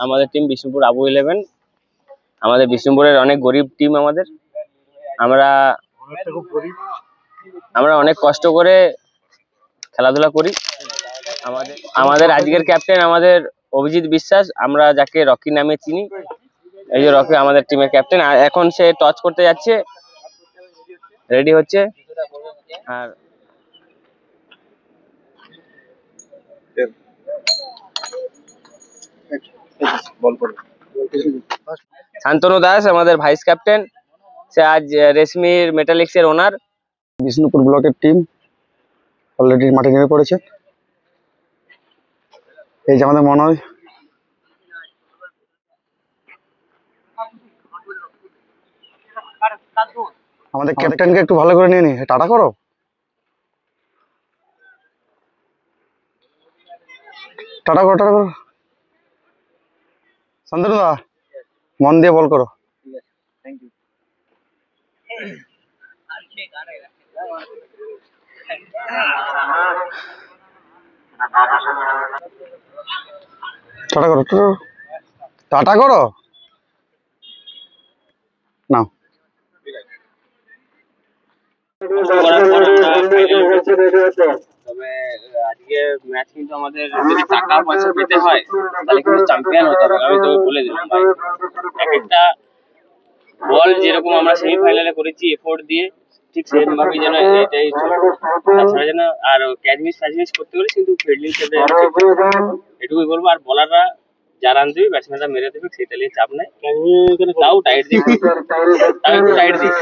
আমাদের টিম বিষ্ণুপুর আবু 11। আমাদের বিষ্ণুপুরের অনেক গরিব টিম। আমরা অনেক কষ্ট করে খেলাধুলা করি। আমাদের আজকের ক্যাপ্টেন আমাদের অভিজিৎ বিশ্বাস, আমরা যাকে রকি নামে চিনি। এই যে রকি আমাদের টিমের ক্যাপ্টেন। আর এখন সে টচ করতে যাচ্ছে, রেডি হচ্ছে। আর শান্তনু দাস আমাদের ভাইস ক্যাপ্টেন, সে আজ রেশমির মেটালিক্স এর ওনার। বিষ্ণুপুর ব্লকের টিম অলরেডি মাঠে নেমে পড়েছে। এই যে আমাদের মনে হয় আমাদের ক্যাপ্টেনকে একটু ভালো করে নিয়ে নি, টাটা করো। টাটা করো, টাটা করো। শান্তনু দা, মন দিয়ে বল করো। টাটা করো, টাটা করো না। তবে আজকে ম্যাচ কিন্তু আমাদের যদি টাকা পয়সা পেতে হয় তাহলে কিন্তু চ্যাম্পিয়ন হতে হবে। আমি তোকে বলে দিলাম ভাই, এক একটা বল যেরকম আমরা সেমিফাইনালে করেছি এফোর্ট দিয়ে, ঠিক সেরকম ভাবে যেন এটাই তাছাড়া যেন আর ক্যাচ মিস করতে পারি, কিন্তু ফিল্ডিং সাথে এটুকুই বলবো। আর বলাররা যা রান দেবে ব্যাটসম্যানরা মেরে দেবে, সেটা নিয়ে চাপ নাই। তাও টাইট দিই, তাও একটু টাইট দিই।